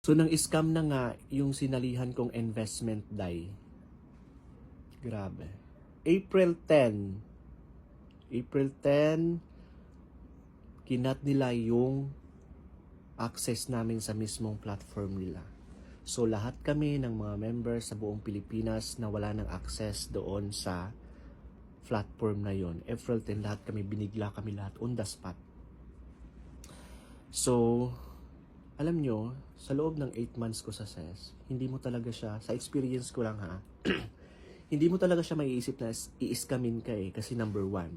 So, nang scam na nga yung sinalihan kong investment dai. Grabe. April 10, kinat nila yung access namin sa mismong platform nila. So, lahat kami ng mga members sa buong Pilipinas na wala ng access doon sa platform na yon. April 10, lahat kami, binigla kami lahat on the spot. So, alam nyo, sa loob ng 8 months ko sa SES, hindi mo talaga siya, sa experience ko lang ha, hindi mo talaga siya maiisip na i-scamin ka kasi number 1,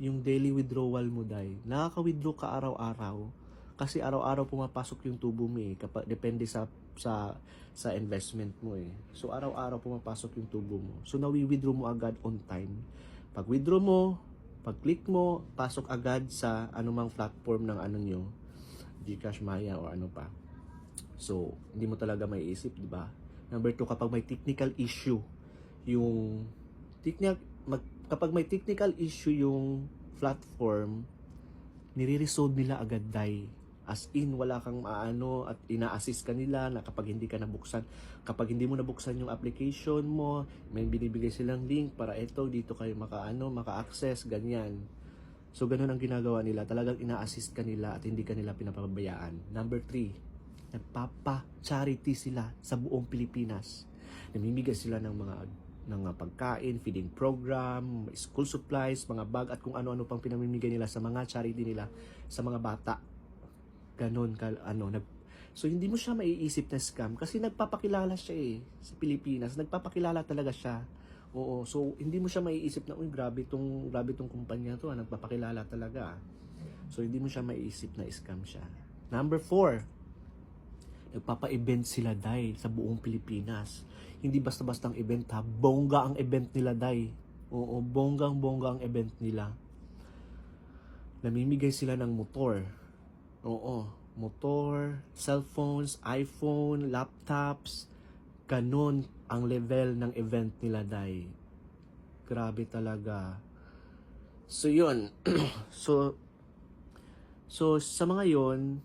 yung daily withdrawal mo dahil, nakaka-withdraw ka araw-araw, kasi araw-araw pumapasok yung tubo mo kapag, depende sa investment mo So, araw-araw pumapasok yung tubo mo. So, nawi-withdraw mo agad on time. Pag withdraw mo, pag click mo, pasok agad sa anumang platform ng ano nyo, Gcash, Maya, o ano pa. So, hindi mo talaga maiisip, di ba? Number 2, kapag may technical issue, kapag may technical issue yung platform, nire-resolve nila agad dahil. As in, wala kang maano at ina-assist ka nila na kapag hindi kapag hindi mo nabuksan yung application mo, may binibigay silang link para dito kayo maka-access, ganyan. So, ganun ang ginagawa nila. Talagang ina-assist ka nila at hindi ka nila pinapabayaan. Number 3, nagpapa-charity sila sa buong Pilipinas. Namimigay sila ng mga pagkain, feeding program, school supplies, mga bag at kung ano-ano pang pinamimigay nila sa mga charity nila sa mga bata. Ganon so hindi mo siya maiisip na scam kasi nagpapakilala siya sa Pilipinas, nagpapakilala talaga siya. Oo, so hindi mo siya maiisip na grabe tong kumpanya to, nagpapakilala talaga. So hindi mo siya maiisip na scam siya. Number 4, nagpapa-event sila dahil sa buong Pilipinas. Hindi basta-bastang event ha, bongga ang event nila dahil. Oo, bonggang-bongga ang event nila. Namimigay sila ng motor. Oo, motor, cellphones, iPhone, laptops, ganun ang level ng event nila dahil. Grabe talaga. So yun, so sa mga yon,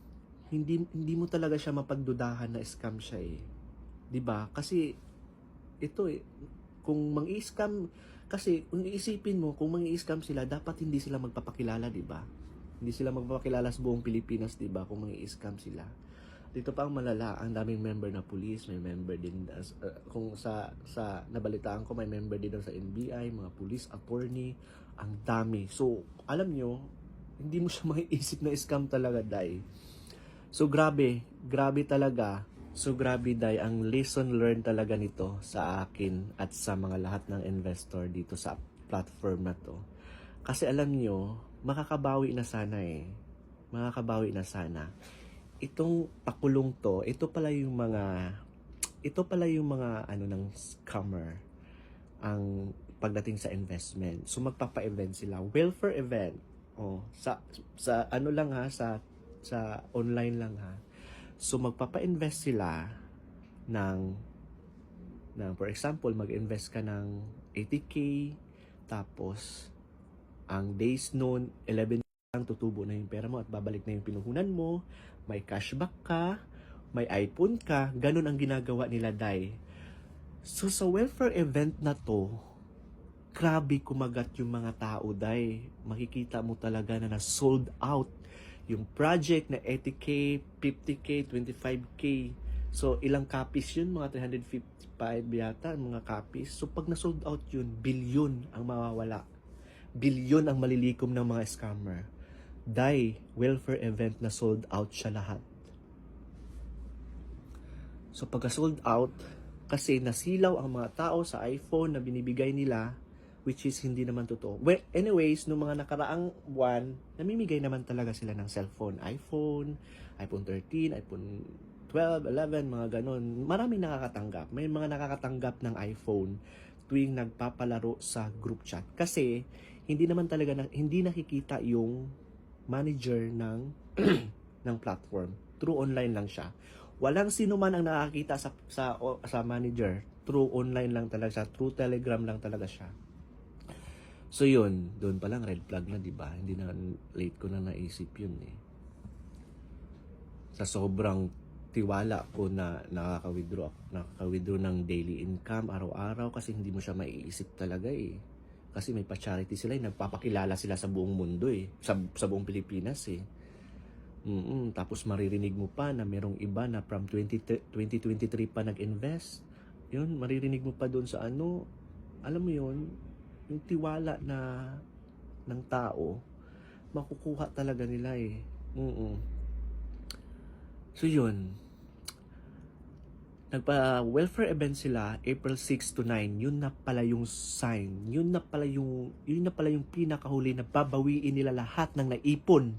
hindi mo talaga siya mapagdudahan na scam siya 'Di ba? Kasi ito kung mang-i-scam, kasi kung iisipin mo, kung mang-i-scam sila, dapat hindi sila magpapakilala, 'di ba? Hindi sila magpapakilala sa buong Pilipinas, 'di ba? Kung mang-i-scam sila. Dito pa ang malala, ang daming member na police, may member din kung sa nabalitaan ko, may member din sa NBI, mga police attorney, ang dami. So, alam nyo, hindi mo siya maiisip na scam talaga, dai. So, grabe talaga. So, grabe, dai, ang lesson learned talaga nito sa akin at sa mga lahat ng investor dito sa platform na to. Kasi alam nyo, makakabawi na sana Makakabawi na sana. Itong pakulong to, ito pala yung mga ng scammer ang pagdating sa investment. So magpapa-event sila, welfare event. Sa ano lang ha, sa online lang ha. So magpapa-invest sila ng for example, mag-invest ka ng 80k, tapos ang days noon 11 lang, tutubo na yung pera mo at babalik na yung pinuhunan mo, may cashback ka, may iPhone ka, ganun ang ginagawa nila, dai. So sa welfare event na to, grabe kumagat yung mga tao, dai. Makikita mo talaga na sold out yung project na 80k, 50k, 25k. So ilang copies yun? Mga 355 yata mga copies. So pag na-sold out yun, bilyon ang mawawala. Bilyon ang malilikom ng mga scammer. Dahil welfare event na sold out siya lahat. So pagka sold out, kasi nasilaw ang mga tao sa iPhone na binibigay nila, which is hindi naman totoo. Well, anyways, nung mga nakaraang buwan, namimigay naman talaga sila ng cellphone. iPhone 13, iPhone 12, 11, mga ganon. Maraming nakakatanggap. May mga nakakatanggap ng iPhone tuwing nagpapalaro sa group chat. Kasi hindi naman talaga hindi nakikita yung manager ng ng platform. Through online lang siya. Walang sino man ang nakakita sa manager. Through online lang talaga siya. Through Telegram lang talaga siya. So yun, doon pa lang red flag na, 'di ba? Hindi na late ko na naisip yun Sa sobrang tiwala ko na nakaka-withdraw ng daily income araw-araw kasi hindi mo siya maiisip talaga eh. Kasi may pa-charity sila, nagpapakilala sila sa buong mundo eh, sa buong Pilipinas eh. Tapos maririnig mo pa na merong iba na from 2023 pa nag-invest. Yun, maririnig mo pa doon sa ano, alam mo yun, yung tiwala na ng tao, makukuha talaga nila eh. So yun, nagpa-welfare event sila April 6 to 9. Yun na pala yung sign. Yun na pala yung pinakahuli na babawiin nila lahat ng naipon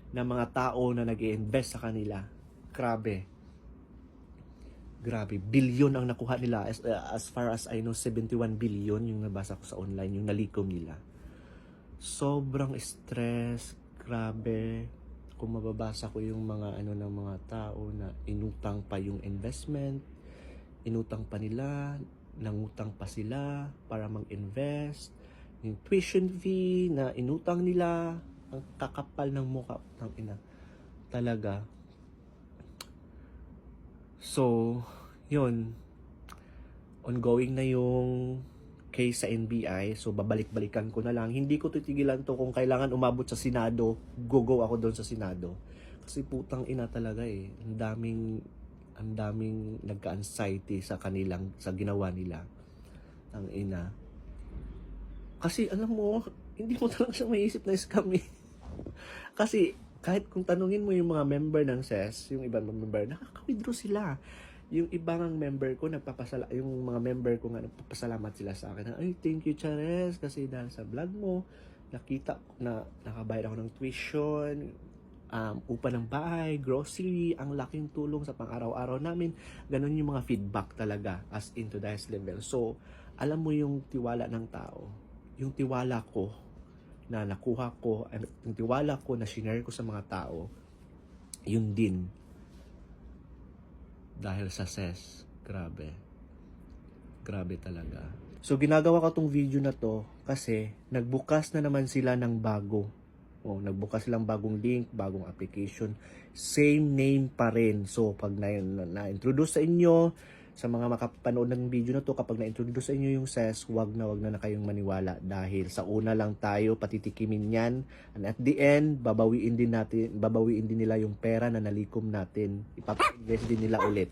ng mga tao na nag-i-invest sa kanila. Grabe. Billion ang nakuha nila. As far as I know, 71 billion yung nabasa ko sa online, yung nalikom nila. Sobrang stress. Grabe. Kung mababasa ko yung mga ng mga tao na inutang pa yung investment, inutang pa nila, nangutang pa sila para mag-invest, yung tuition fee na inutang nila, ang kakapal ng mukha ng ina. Talaga. So, yun. Ongoing na yung case sa NBI. So, babalik-balikan ko na lang. Hindi ko titigilan to kung kailangan umabot sa Senado. Go ako doon sa Senado. Kasi putang ina talaga eh. Ang daming nagka-anxiety sa ginawa nila. Ang ina. Kasi alam mo, hindi mo talaga siya maiisip na scam eh. Kasi kahit kung tanungin mo yung mga member ng SES, yung ibang member, nakaka-withdraw sila. Yung ibang member ko, yung mga member ko nga, nagpapasalamat sila sa akin. Ay, thank you, Chares, kasi dahil sa vlog mo, nakita na nakabayad ako ng tuition, upa ng bahay, grocery, ang laking tulong sa pang-araw-araw namin. Ganon yung mga feedback talaga as into the highest level. So, alam mo yung tiwala ng tao, yung tiwala ko na nakuha ko, yung tiwala ko na shinare ko sa mga tao, yun din. Dahil sa SES, grabe talaga. So, ginagawa ko tong video na to kasi nagbukas na naman sila ng bago. Nagbukas silang bagong link, bagong application. Same name pa rin. So, pag na-introduce sa inyo, sa mga makapanood ng video na to, kapag na-introduce sa inyo yung SES, wag na kayong maniwala. Dahil sa una lang tayo, patitikimin yan. And at the end, babawiin din nila yung pera na nalikom natin. Ipap-invest din nila ulit.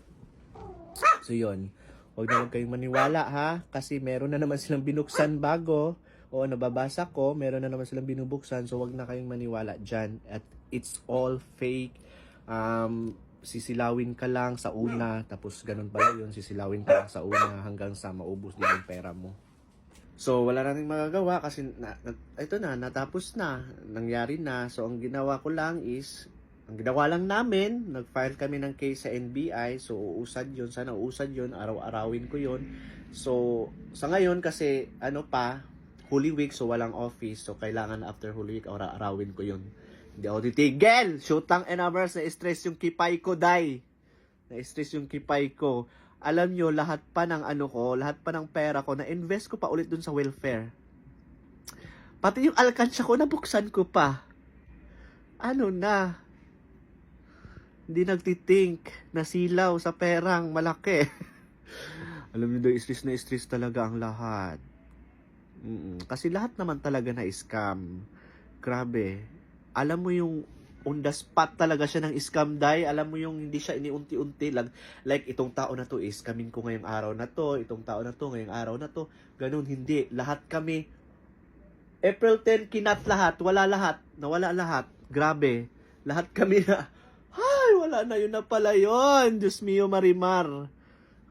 So, yun. Wag kayong maniwala ha. Kasi meron na naman silang binuksan bago. O nababasa ko, meron na naman silang binubuksan, so wag na kayong maniwala dyan. At it's all fake. Sisilawin ka lang sa una, tapos ganun pala yun, sisilawin ka lang sa una hanggang sa maubos din yung pera mo. So wala na rin magagawa kasi ito na, natapos na, nangyari na. So ang ginawa lang namin, nag-file kami ng case sa NBI, so uusad yun, sana uusad yun, araw-arawin ko yun. So sa ngayon kasi Holy Week, so walang office. So, kailangan after Holy Week, arawin ko yun. Hindi ako titigil! Shootang enamers, na-stress yung kipay ko, day. Na-stress yung kipay ko. Alam nyo, lahat pa ng pera ko, na-invest ko pa ulit dun sa welfare. Pati yung alkansya ko, nabuksan ko pa. Hindi nagtitink, nasilaw sa perang malaki. Alam nyo, stress talaga ang lahat. Kasi lahat naman talaga na scam. Grabe. Alam mo yung on the spot talaga siya ng scam, day. Alam mo yung hindi siya iniunti-unti lang. Like, itong tao na to, scamin ko ngayong araw na to. Itong tao na to, ngayong araw na to. Ganun, hindi. Lahat kami. April 10, kinat lahat. Wala lahat. Nawala lahat. Grabe. Lahat kami na, wala na yun na pala yun. Diyos mio, Marimar.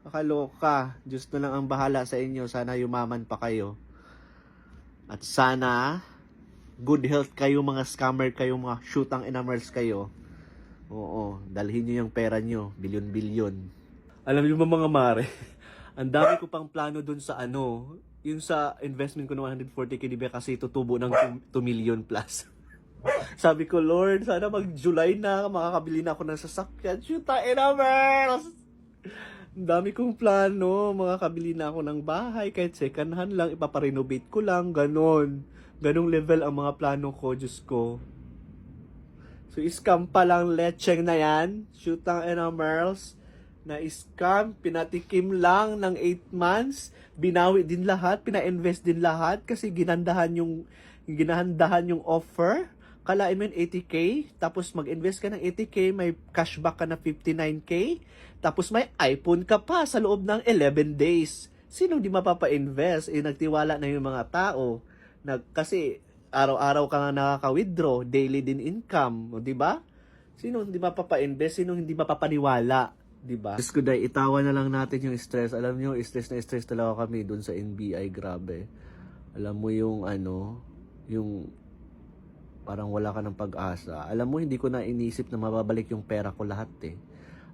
Kakaloka. Diyos na lang ang bahala sa inyo. Sana yumaman pa kayo. At sana, good health kayo, mga scammer kayo, mga shootang enamers kayo. Oo, dalhin nyo yung pera nyo, bilyon-bilyon. Alam nyo ba mga mare, ang dami ko pang plano dun sa yung sa investment ko ng 140k, di ba kasi tutubo ng 2 million plus. Sabi ko, Lord, sana mag-July na, makakabili na ako ng sasakyan. Shootang enamers! Ang dami kong plano, makakabili na ako ng bahay, kahit second hand lang, ipaparenovate ko lang, ganon. Ganong level ang mga plano ko, Diyos ko. So, scam pa lang lecheng na yan. Shootang Merls. Na scam, pinatikim lang ng 8 months. Binawi din lahat, pina-invest din lahat kasi ginahandahan yung offer. Kalain mo yung 80k, tapos mag-invest ka ng 80k, may cashback ka na 59k, tapos may iPhone ka pa sa loob ng 11 days. Sinong di mapapa-invest? Nagtiwala na yung mga tao. Kasi araw-araw ka nga nakaka-withdraw, daily din income, di ba? Sino hindi mapapa-invest? Sino hindi mapapaniwala? Diba? Diyos ko, dahil itawa na lang natin yung stress. Alam nyo, stress na stress talaga kami dun sa NBI. Grabe. Alam mo yung yung parang wala ka ng pag-asa. Alam mo, hindi ko na inisip na mababalik yung pera ko lahat eh.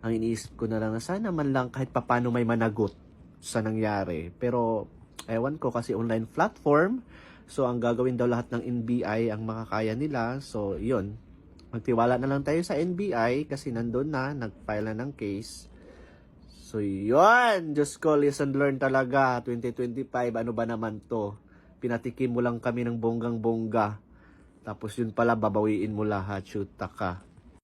Ang iniisip ko na lang na sana man lang kahit papano may managot sa nangyari. Pero, ewan ko kasi online platform. So, ang gagawin daw lahat ng NBI ang makakaya nila. So, yun. Magtiwala na lang tayo sa NBI kasi nandun na, nag-file na ng case. So, yun! Diyos ko, lesson learned talaga. 2025, ano ba naman to? Pinatikim mo lang kami ng bonggang-bongga. Tapos yun pala, babawiin mo lahat. Shoot ka.